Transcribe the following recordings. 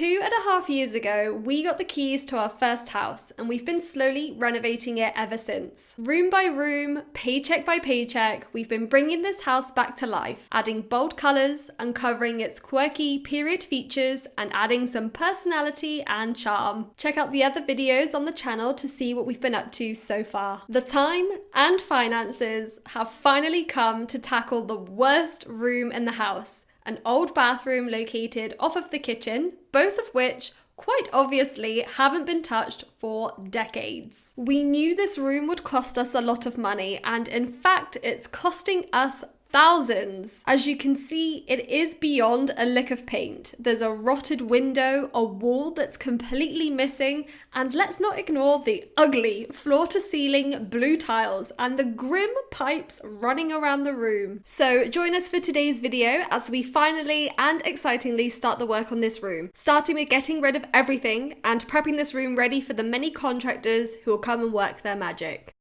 2.5 years ago, we got the keys to our first house and we've been slowly renovating it ever since. Room by room, paycheck by paycheck, we've been bringing this house back to life, adding bold colours, uncovering its quirky period features and adding some personality and charm. Check out the other videos on the channel to see what we've been up to so far. The time and finances have finally come to tackle the worst room in the house. An old bathroom located off of the kitchen, both of which quite obviously haven't been touched for decades. We knew this room would cost us a lot of money, and in fact it's costing us thousands. As you can see, it is beyond a lick of paint. There's a rotted window, a wall that's completely missing, and let's not ignore the ugly floor-to-ceiling blue tiles and the grim pipes running around the room. So join us for today's video as we finally and excitingly start the work on this room, starting with getting rid of everything and prepping this room ready for the many contractors who will come and work their magic.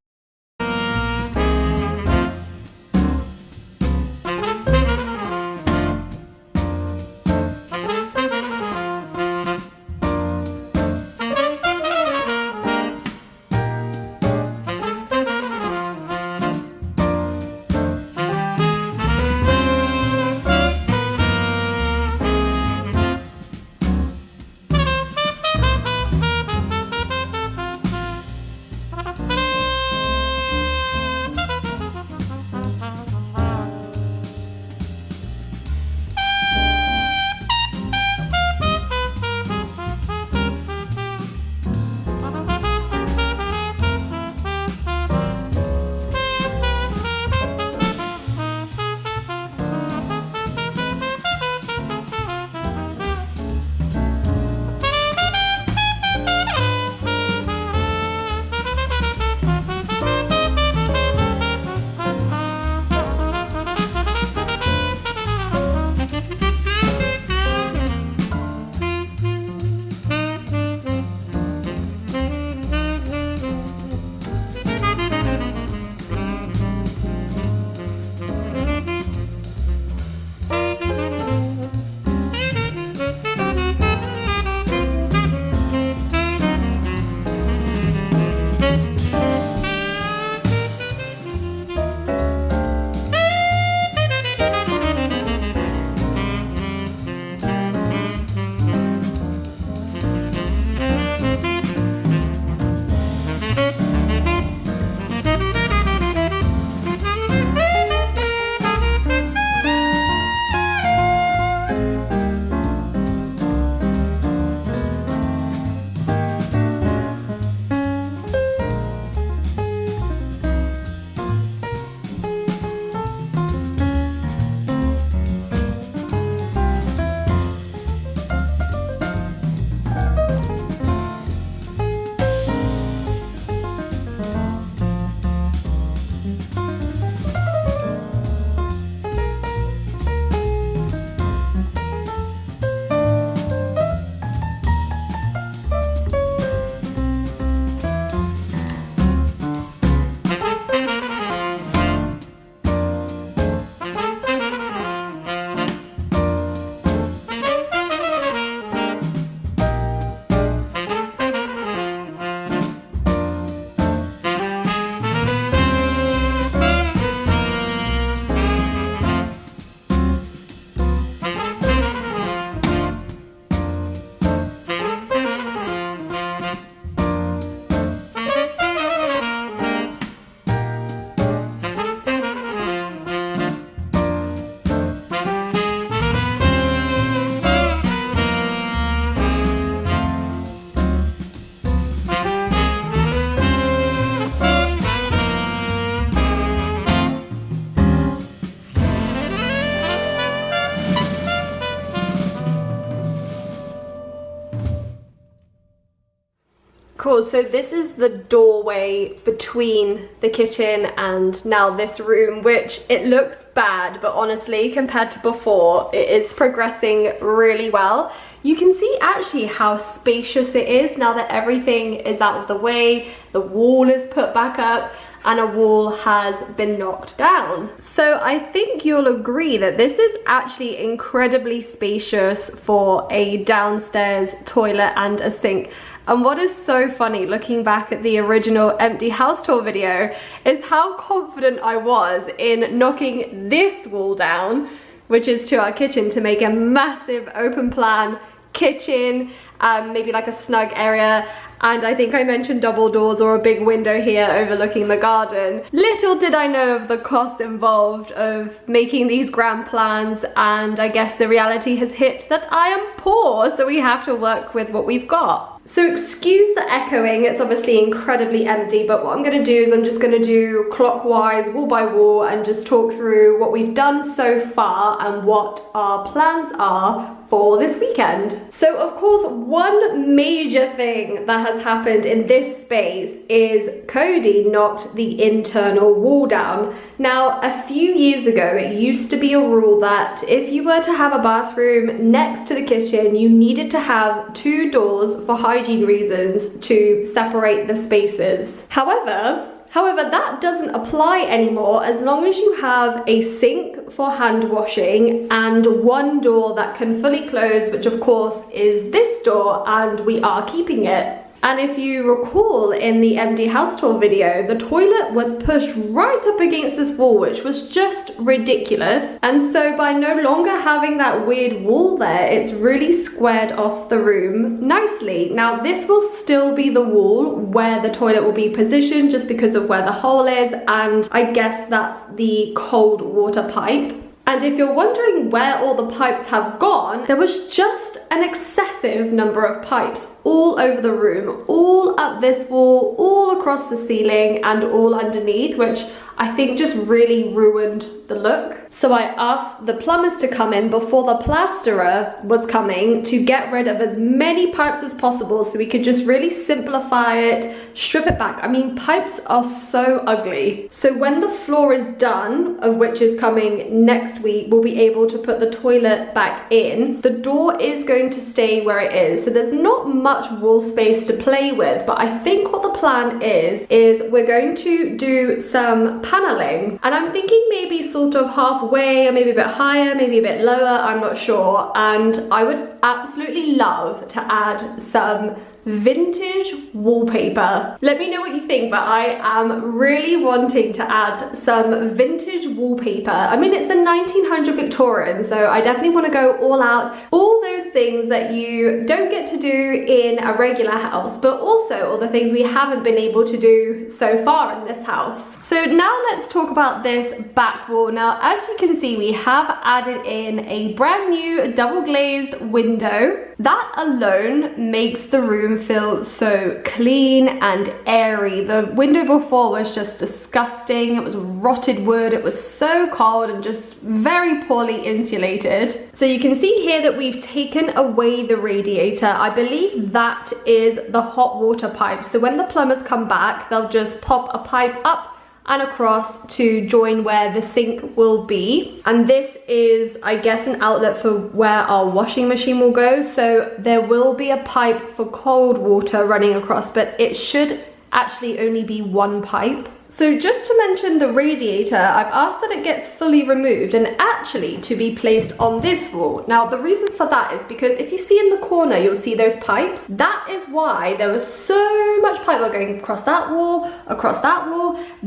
Cool, so this is the doorway between the kitchen and now this room, which it looks bad, but honestly, compared to before, it is progressing really well. You can see actually how spacious it is now that everything is out of the way, the wall is put back up, and a wall has been knocked down. So I think you'll agree that this is actually incredibly spacious for a downstairs toilet and a sink. And what is so funny looking back at the original empty house tour video is how confident I was in knocking this wall down, which is to our kitchen, to make a massive open plan kitchen, maybe like a snug area. And I think I mentioned double doors or a big window here overlooking the garden. Little did I know of the costs involved of making these grand plans, and I guess the reality has hit that I am poor, so we have to work with what we've got. So excuse the echoing, it's obviously incredibly empty, but what I'm gonna do is I'm just gonna do clockwise, wall by wall, and just talk through what we've done so far and what our plans are for this weekend. So of course, one major thing that has happened in this space is Cody knocked the internal wall down. Now, a few years ago, it used to be a rule that if you were to have a bathroom next to the kitchen, you needed to have 2 doors for hygiene reasons to separate the spaces. However, that doesn't apply anymore as long as you have a sink for hand washing and 1 door that can fully close, which of course is this door, and we are keeping it. And if you recall in the empty house tour video, the toilet was pushed right up against this wall, which was just ridiculous. And so by no longer having that weird wall there, it's really squared off the room nicely. Now this will still be the wall where the toilet will be positioned just because of where the hole is, and I guess that's the cold water pipe. And if you're wondering where all the pipes have gone, there was just an excessive number of pipes all over the room, all up this wall, all across the ceiling, and all underneath, which I think just really ruined the look. So I asked the plumbers to come in before the plasterer was coming to get rid of as many pipes as possible so we could just really simplify it, strip it back. I mean, pipes are so ugly. So when the floor is done, of which is coming next week, we'll be able to put the toilet back in. The door is going to stay where it is, so there's not much wall space to play with, but I think what the plan is we're going to do some paneling, and I'm thinking maybe sort of halfway, or maybe a bit higher, maybe a bit lower, I'm not sure. And I would absolutely love to add some vintage wallpaper. Let me know what you think, but I am really wanting to add some vintage wallpaper. I mean, it's a 1900 Victorian, so I definitely want to go all out. All those things that you don't get to do in a regular house, but also all the things we haven't been able to do so far in this house. So now let's talk about this back wall. Now, as you can see, we have added in a brand new double glazed window. That alone makes the room feel so clean and airy. The window before was just disgusting. It was rotted wood. It was so cold and just very poorly insulated. So you can see here that we've taken away the radiator. I believe that is the hot water pipe. So when the plumbers come back, they'll just pop a pipe up and across to join where the sink will be. And this is, I guess, an outlet for where our washing machine will go. So there will be a pipe for cold water running across, but it should actually only be 1 pipe. So just to mention the radiator, I've asked that it gets fully removed and actually to be placed on this wall. Now the reason for that is because if you see in the corner, you'll see those pipes. That is why there was so much pipe going across that wall,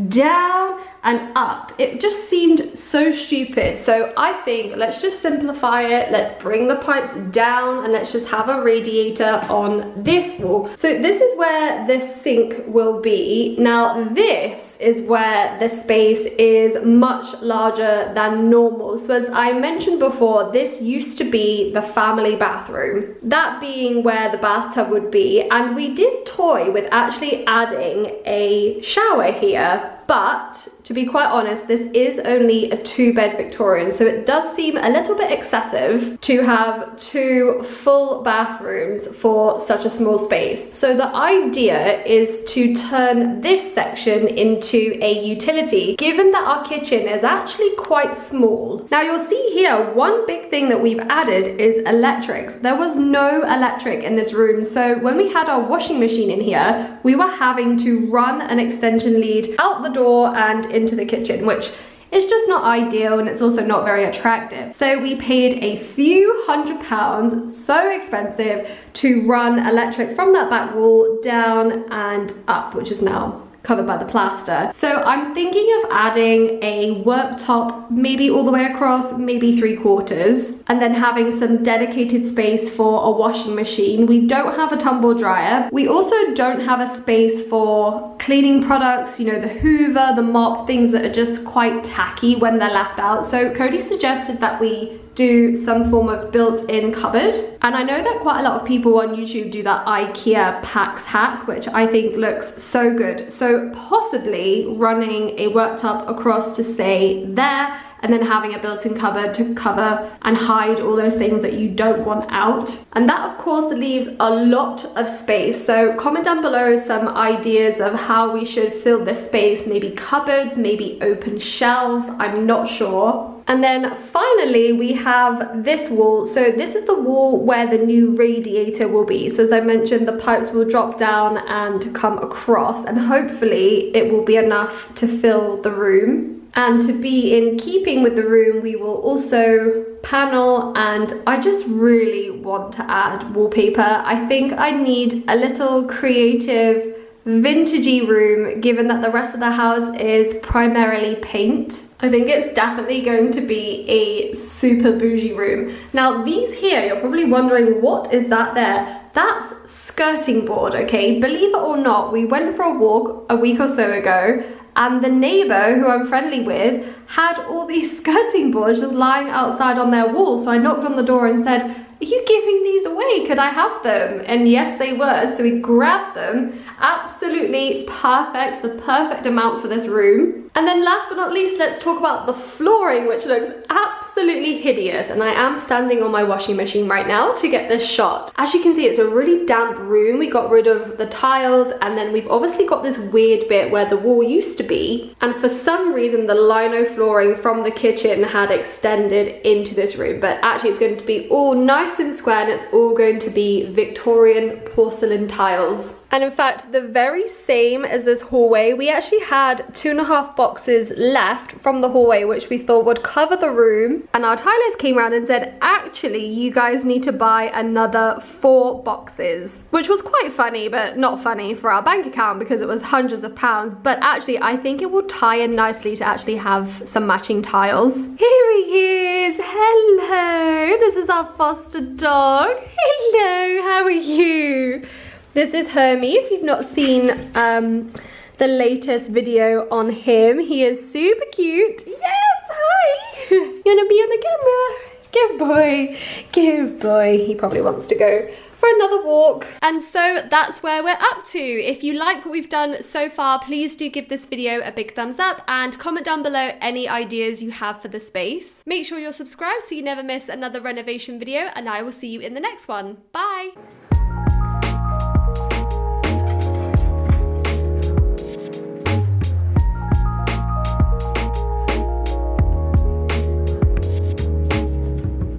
down and up. It just seemed so stupid. So I think let's just simplify it. Let's bring the pipes down and let's just have a radiator on this wall. So this is where the sink will be. Now this is where the space is much larger than normal. So as I mentioned before, this used to be the family bathroom, that being where the bathtub would be, and we did toy with actually adding a shower here. But to be quite honest, this is only a 2-bed Victorian, so it does seem a little bit excessive to have 2 full bathrooms for such a small space. So the idea is to turn this section into a utility, given that our kitchen is actually quite small. Now you'll see here, one big thing that we've added is electrics. There was no electric in this room, so when we had our washing machine in here, we were having to run an extension lead out the door and into the kitchen, which is just not ideal, and it's also not very attractive. So we paid a few £100, so expensive, to run electric from that back wall down and up, which is now covered by the plaster. So I'm thinking of adding a worktop, maybe all the way across, maybe 3/4, and then having some dedicated space for a washing machine. We don't have a tumble dryer. We also don't have a space for cleaning products, you know, the Hoover, the mop, things that are just quite tacky when they're left out. So Cody suggested that we do some form of built-in cupboard. And I know that quite a lot of people on YouTube do that IKEA packs hack, which I think looks so good. So possibly running a worktop across to say there, and then having a built-in cupboard to cover and hide all those things that you don't want out. And that of course leaves a lot of space. So comment down below some ideas of how we should fill this space, maybe cupboards, maybe open shelves, I'm not sure. And then finally we have this wall. So this is the wall where the new radiator will be. So as I mentioned, the pipes will drop down and come across, and hopefully it will be enough to fill the room. And to be in keeping with the room, we will also panel, and I just really want to add wallpaper. I think I need a little creative vintagey room, given that the rest of the house is primarily paint. I think it's definitely going to be a super bougie room. Now these here, you're probably wondering, what is that there? That's skirting board, okay? Believe it or not, we went for a walk a week or so ago, and the neighbor who I'm friendly with had all these skirting boards just lying outside on their wall. So I knocked on the door and said, "Are you giving these away? Could I have them?" And yes, they were. So we grabbed them. Absolutely perfect, the perfect amount for this room. And then last but not least, let's talk about the flooring, which looks absolutely hideous. And I am standing on my washing machine right now to get this shot. As you can see, it's a really damp room. We got rid of the tiles, and then we've obviously got this weird bit where the wall used to be. And for some reason, the lino flooring from the kitchen had extended into this room. But actually, it's going to be all nice and square, and it's all going to be Victorian porcelain tiles. And in fact, the very same as this hallway, we actually had 2.5 boxes left from the hallway, which we thought would cover the room. And our tilers came around and said, actually, you guys need to buy another 4 boxes, which was quite funny, but not funny for our bank account because it was hundreds of pounds. But actually, I think it will tie in nicely to actually have some matching tiles. Here he is. Hello. This is our foster dog. Hello. How are you? This is Hermie, if you've not seen the latest video on him. He is super cute. Yes, hi! You wanna be on the camera? Good boy, good boy. He probably wants to go for another walk. And so that's where we're up to. If you like what we've done so far, please do give this video a big thumbs up and comment down below any ideas you have for the space. Make sure you're subscribed so you never miss another renovation video, and I will see you in the next one. Bye!